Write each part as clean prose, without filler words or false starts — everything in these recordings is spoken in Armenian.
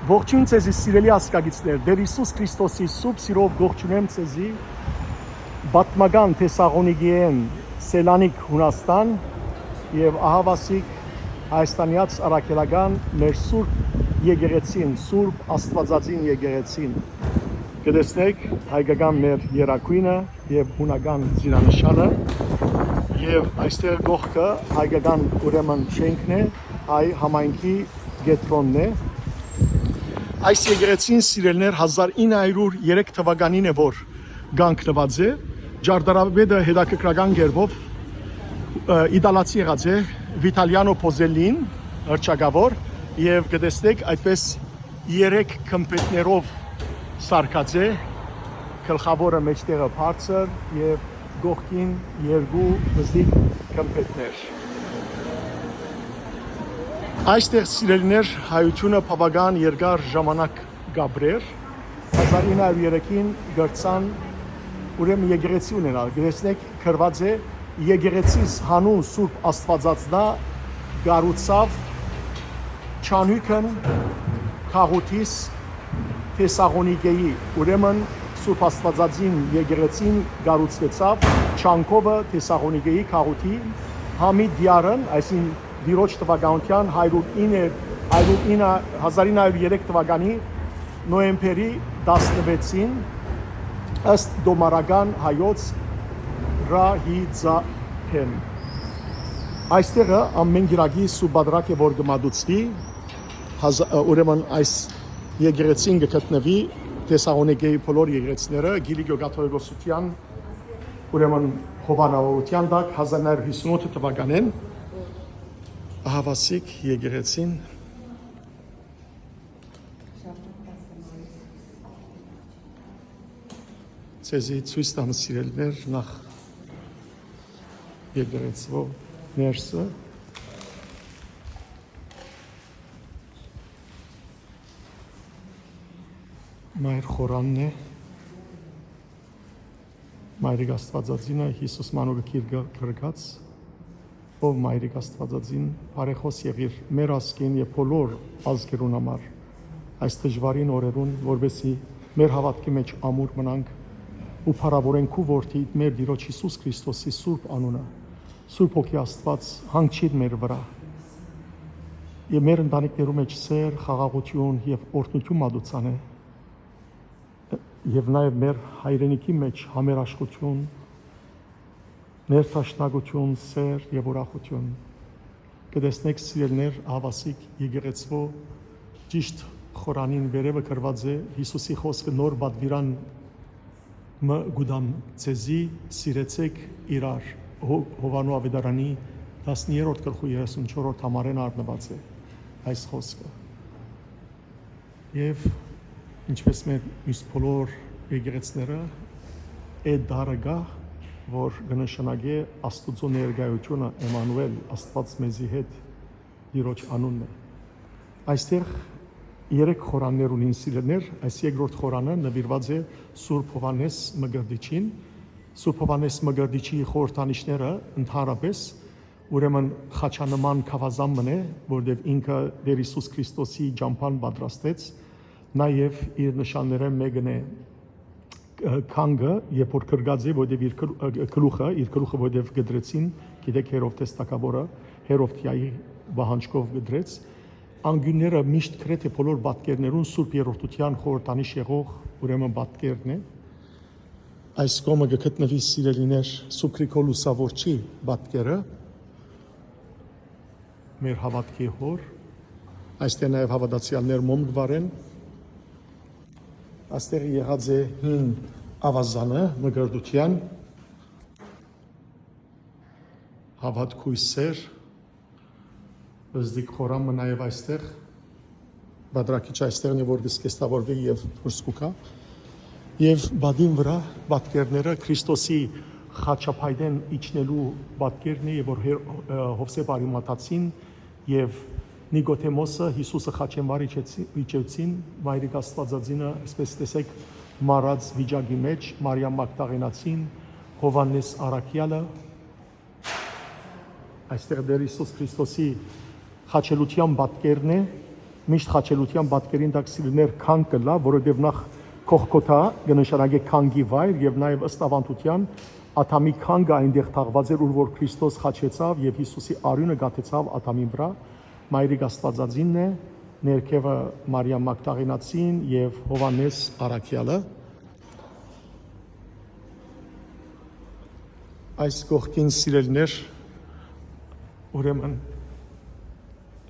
Ողջույն ցեզի սիրելի հասկագիցներ, Տեր Հիսուս Քրիստոսի սուրբ սիրով ողջունեմ ցեզի Բատմական Թեսաղոնիկիեն Սելանիկ Հունաստան եւ ահավասիկ Հայաստանյաց Արաքելական մեր սուրբ եկեղեցին, սուրբ Աստվածածին եկեղեցին։ Կտեսնեք հայկական մեր երակույնը եւ հունական զինանշանը եւ այստեղ գողքը հայկական ուրեմն շենքն է, հայ համայնքի գետրոնն է։ Այս եկեղեցին սիրելներ 1903 թվականին է որ գանքնված է, Ջարդարավետը հետաքրքրական կերպով իտալացի եղած է Վիտալիանո Պոզելին, հռչակավոր, եւ կտեսնեք այդպես 3 կմպետներով սարքած է, գլխավորը մեջտեղը բարձր եւ գողքին 2 վզիկ կմպետներ։ Այստեղ սիրելիներ հայությունը բավական երկար ժամանակ գաբրեր 1903-ին գրծան ուրեմն եկեղեցի ունենալ, գտեսնեք գրված է եկեղեցիս հանուն Սուրբ Աստվածածնա գառուցավ Չանուքն քաղուտիս Թեսաղոնիկեի, ուրեմն Սուրբ Աստվածածին եկեղեցին գառուցվեցավ Չանկովը Թեսաղոնիկեի քաղուտի համի դիարն, այսին Դիրոջ թվականության 1903 թվականի նոյեմբերի 16-ին ըստ դոմարական հայոց Ռահիձահեն։ Այստեղը ամեն գիրակի սուբադրակ է որ գմադուցվի, ուրեմն այս եկեղեցին գտնվի Թեսաղոնիկեի բոլոր եկեղեցիները Գիլիգիո կաթողիկոսության ուրեմն հովանավորության տակ 1958 թվականին ահավասիկ եկեղեցին ցեզի ցույց տամ սիրելիներ նախ եկեղեցվո ներսը մայր խորանն է Մայրիկ Աստվածածինը Հիսուս մանուկը կրկած ով Մայրիկ Աստվածածին բարեխոս եղիր մեր ազգին եւ բոլոր ազգերուն համար այս դժվարին օրերուն որովհետեւ մեր հավատքի մեջ ամուր մնանք ու փառավորենք ու որդի մեր Տիրոջ Հիսուս Քրիստոսի սուրբ անունը Սուրբ Հոգի Աստված հանգչիր մեր վրա եւ մեր ընտանիքներու մեջ սեր, խաղաղություն եւ օրհնություն մատուցան է եւ նաեւ մեր հայրենիքի մեջ համերաշխություն ներթաշնագություն, սեր եւ ուրախություն։ Կտեսնեք սիրելներ հավասիկ եկեղեցվո ճիշտ խորանին վերևը գրված է Հիսուսի խոսքը նոր բադվիրան մը գուդամ ցեզի սիրեցեք իրար Հովանու ավետարանի 10-րդ գլխու 34-րդ համարեն առնված է այս խոսքը։ Եվ ինչպես մեր մյուս բոլոր եկեղեցիները այդ դարը որ կնշանակե Աստուծո ներկայությունը Էմանուել Աստված մեզի հետ Տիրոջ անունն է։ Այստեղ 3 խորաններ ունին սիրելիներ, այս երկրորդ խորանը նվիրված է Սուրբ Հովհաննես Մկրտիչին։ Սուրբ Հովհաննես Մկրտիչի խորհրդանիշները ընդհանրապես ուրեմն խաչանման քավազամն է, որտեղ ինքը Տեր Հիսուս Քրիստոսի ճամփան պատրաստեց, նաև իր նշանները մեկն է քանգը, երբ որ կրգած է, որտեղ իր գլուխը որտեղ գդրեցին, գիտեք Հերովդ Տեստակավորը, Հերովդիայի վահանջկով գդրեց, անգյունները միշտ գրեթե բոլոր պատկերներուն Սուրբ Երրորդության խորհրդանիշ եղող ուրեմն պատկերն է։ Այս կողմը գտնվի սիրելիներ Սուրբ Գրիգոր Լուսավորչի պատկերը, մեր հավատքի հոր, այստեղ նաև հավատացյալներ մոմ գվարեն, այստեղ եղած է հին ավազանը մկրտության հավատքույսեր վզդիկ խորամը նաև այստեղ բադրակիչ այստեղն է որ գսկեստավորվի եւ դուրսկուկա եւ բադին վրա պատկերները Քրիստոսի խաչապայդեն իջնելու պատկերն է եւ որ Հովսեփ Արիմաթացին եւ Նիկոդեմոսը Հիսուսը խաչենվար իջեցին Մայրիկ Աստվածածինը այսպես տեսեք մարած վիճակի մեջ Մարիամ Մագդաղենացին Հովհաննես Արաքյալը այստեղ Տեր Հիսուս Քրիստոսի խաչելության պատկերն է միշտ խաչելության պատկերին դակ սիրելիներ քան կլա, որովհետև նախ Կողքոթա կնշանակե քանգի վայր եւ նաեւ ըստ ավանդության աթամի քանգը այնտեղ թաղված էր, ուր որ Քրիստոս խաչեցավ եւ Հիսուսի արյունը գաթեցավ աթամի վրա, Մայրիկ Աստվածածինն է, ներքևը Մարիամ Մագդաղենացին եւ Հովանես Արաքյալը։ Այս կողքին սիրելիներ, ուրեմն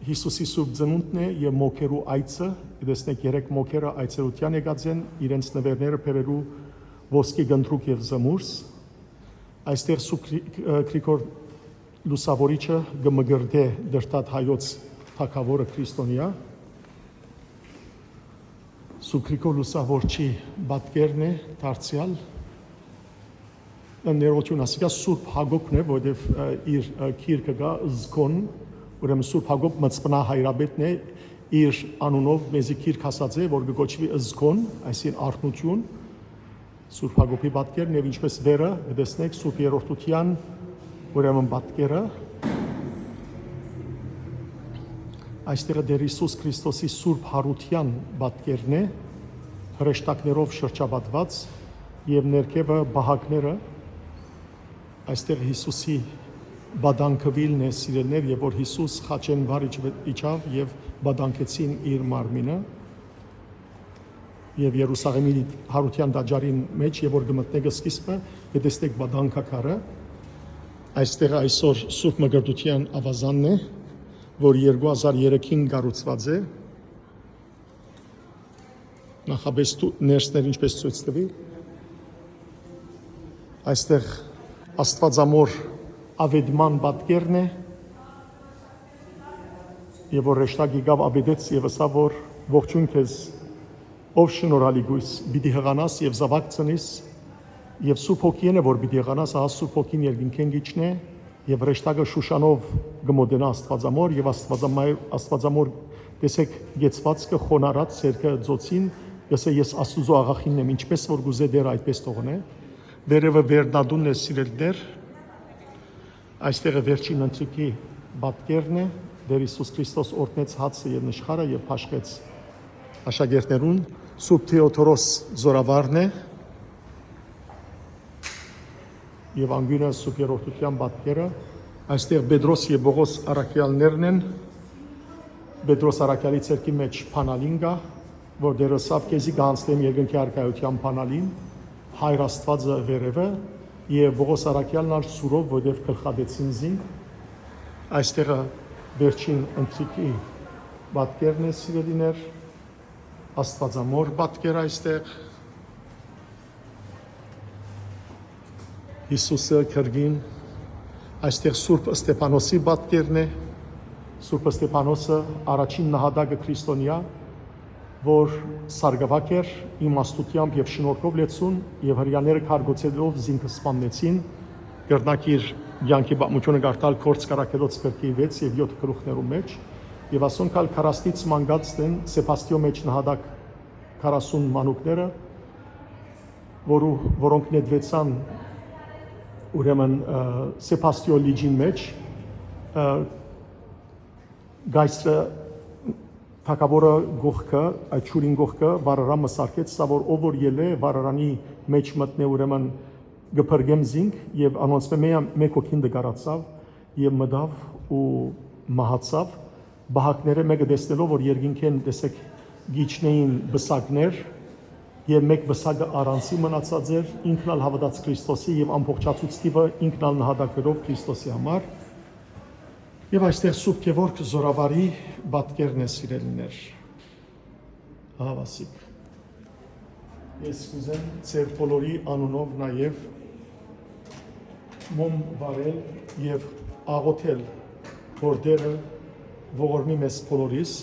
Հիսուսի սուրբ ծնունդն է եւ մոքերու այցը, տեսնեք երեք մոքերը այցելության եկած են, իրենց նվերները բերելու ոսկի գնդրուկ եւ զմուրս։ Այստեղ սուրբ Գրիգոր Լուսավորիչը գմգրդե դրտատ հայոց թագավորը քրիստոնյա։ Սուրբ Գրիգոր Լուսավորչի պատկերն է դարձյալ ներողություն ասիկա Սուրբ Հակոբն է, որովհետև իր քիրքը գա զգոն, ուրեմն Սուրբ Հակոբ մծպնա հայրաբետն է, իր անունով մեզի քիրք ասած է, որ կոչվի զգոն, այսին արթնություն, Սուրբ Հակոբի պատկերն եւ ինչպես վերը, տեսնեք Սուրբ Երրորդության ուրեմն պատկերը, այստեղ դեր Հիսուս Քրիստոսի Սուրբ Հարության պատկերն է, հրեշտակներով շրջապատված եւ ներքևը բահակները, այստեղ Հիսուսի բադանքվիլն է սիրելներ եւ որ Հիսուս խաչեն վար իջավ եւ բադանքեցին իր մարմինը եւ Երուսաղեմի հարության դաջարին մեջ եւ որ գմտնեք սկիզբը հետեստեք բադանքակարը այստեղ այսօր Սուրբ Մկրտության ավազանն է որ 2003-ին կառուցված է նախաբես ներսներ ինչպես ցույց տվի այստեղ Աստվածամոր ավետման պատկերն է եւ որ ռեշտագի գավ աբեդեց եւ ասա որ ողջույն քեզ ով շնորհալի գույս պիտի հղանաս եւ զավակ ծնիս եւ Սուրբ Հոգին է որ պիտի հղանաս ահա Սուրբ Հոգին երկինքեն գիչն է եւ ռեշտագը Շուշանով գմոդենա Աստվածամոր եւ Աստվածամոր տեսեք գեցվածքը խոնարած սերկը ծոցին գսե ես Աստուծո աղախինն եմ ինչպես որ գուզե դեր այդպես թողնե Վերևը վերնադունն է սիրելներ, այստեղը վերջին ընթրիքի պատկերն է, դեր Հիսուս Քրիստոս օրհնեց հացը եւ նշխարը եւ փաշխեց աշակերտներուն, Սուրբ Թեոդորոս Զորավարն է եւ անգյուրը Սուրբ Երրորդության պատկերը, այստեղ Պետրոս եւ Բողոս Արաքյալներն են, Պետրոս Արաքյալի ցերկի մեջ փանալին կա, որ դերը սավ քեզի գանցնեմ երկնքի արքայության փանալին Հայր Աստվածը վերևը եւ Բողոս Արաքյալն ալ սուրով որև գլխադեցին զին այստեղը վերջին ընթրիքի պատկերն է սիրելիներ Աստվածամոր պատկեր այստեղ Հիսուսը քրգին այստեղ Սուրբ Ստեփանոսի պատկերն է Սուրբ Ստեփանոսը առաջին նահատակը քրիստոնյա որ սարգավակ էր իմաստությամբ եւ շնորհքով լեցուն եւ հрьяաները քարգոցելով զինքը սպանեցին կրնակիր յանքի բամությունը գարտալ կորց կարակելոց գրքի 6 եւ 7 գլուխներու մեջ եւ ասոնքալ 40-ից մանգած են Սեփաստիո մեջ նահատակ 40 մանուկները որոնք նետվեցան ուրեմն Սեփաստիո լիջին մեջ գայսը Թակավորը գողքը, այդ շուրին գողքը վարարամը սարկեց, սա որ ով որ ելե վարարանի մեջ մտնե ուրեմն գփրգեմ զինք եւ անոնցմե մեկ հոգին դգարացավ եւ մդավ ու մահացավ բահակները մեկը տեսնելով որ երկինքեն տեսեք գիչնեին բսակներ եւ մեկ բսակը առանցի մնացած էր ինքնալ հավատաց Քրիստոսի եւ ամբողջացուց տիպը ինքնալ նահատակվելով Քրիստոսի համար Եվ այստեղ Սուրբ Գևորգ Զորավարի պատկերն է սիրելիներ։ Հավասիկ։ Ես կուզեմ ձեր բոլորի անունով նաև մոմ վարել եւ աղոթել, որ դերը ողորմի մեզ բոլորիս,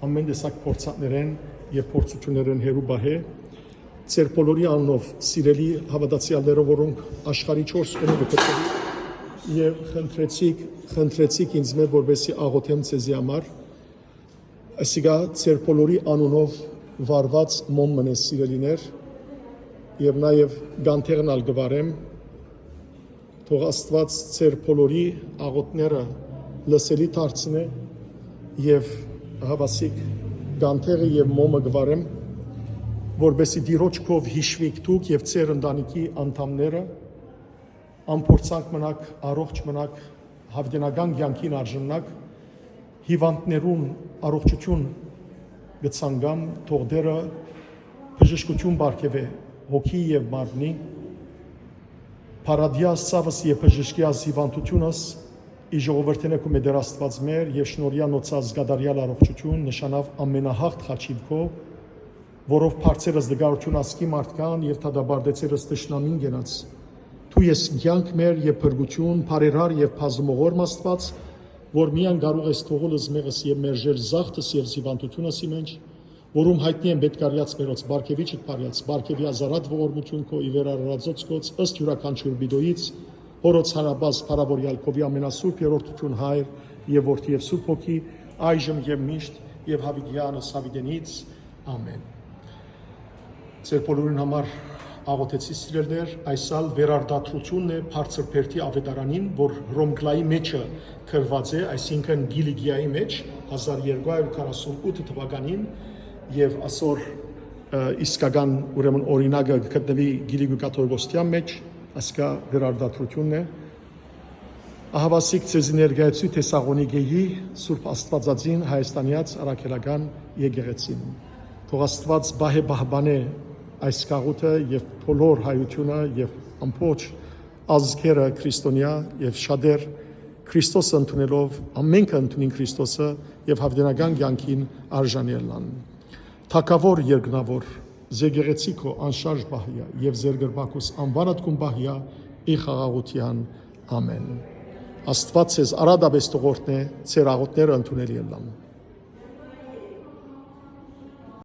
ամեն տեսակ փորձանքներեն եւ փորձություններեն հերու բահե, ձեր բոլորի անունով սիրելի հավատացյալներով, որոնք աշխարհի 4 կողմը գտնվի եւ խնդրեցիք ինձ մե որբեսի աղոթեմ ցեզի համար այսիգա ձեր բոլորի անունով վարված մոմ մնես սիրելիներ եւ նաեւ գանթերնալ գվարեմ թող Աստված ձեր բոլորի աղոթները լսելի դարձնե եւ հավասիկ գանթեղը եւ մոմը գվարեմ, որբեսի դիրոջքով հիշվեք դուք եւ ձեր ընտանիքի անդամները, ամփորձանք մնաք, առողջ մնաք, հավիտենական կյանքին արժանանք, հիվանդներուն առողջություն գցանգամ, թող դերը բժշկություն բարգեւե հոգի եւ մարմնի, Փարադիաս ցավս եւ բժշկիաս հիվանդությունս ի ժողովրդենեքու մեդեր Աստված մեր եւ շնորհյա նոցած գադարյալ առողջություն նշանավ ամենահաղթ խաչիվքո, որով բարձերս դգարություն ասկի մարդկան եւ թադաբարդեցերս տշնամին գնաց։ Դու ես կյանք մեր եւ փրկություն, բարերար եւ բազմողոր Աստված, որ միան կարող ես թողոլս մեղս եւ մերժել զախտս եւ հիվանդությունս immense, որում հայտնի են պետքարյաց մերոց Բարգևիչիկ բարյաց, Բարգևի ազարատ ողորմություն քո ի վերարարածոց կոց ըստ յուրաքանչյուր բիդոից, հորոց հարաբազ փարավորյալ քովի ամենասուրբ երրորդություն հայր եւ որդի եւ սուրբ հոգի, այժմ եւ միշտ եւ հավիտյանս հավիտենից ամեն։ Ձեր բոլորին համար աղոթեցի սիրելներ, այսալ վերարտադրությունն է բարձր Բերդի ավետարանին, որ Ռոմգլայի մեջը գրված է, այսինքն Գիլիգիայի մեջ 1248 թվականին եւ ասոր իսկական ուրեմն օրինակը գտնվի Գիլիգու կաթողիկոսության մեջ, ասկա վերարտադրությունն է։ Ահավասիկ ցեզ ներկայացի Թեսաղոնիկեի Սուրբ Աստվածածին Հայաստանյաց առաքելական եկեղեցին։ Թող Աստված բահբանե այս գաղութը եւ բոլոր հայությունը եւ ամբողջ ազգերը քրիստոնյա եւ շատեր Քրիստոսը ընդունելով ամենքը ընդունին Քրիստոսը եւ հավիտենական կյանքին արժանելան։ Թակավոր երկնավոր Զեգերեցիկո անշարժ բահյա եւ Զերգրբակուս անվանդ կում բահյա ի խաղաղության ամեն։ Աստված ձեզ արադաբես տողորտնե ծեր աղոտները ընդունել ելլամ։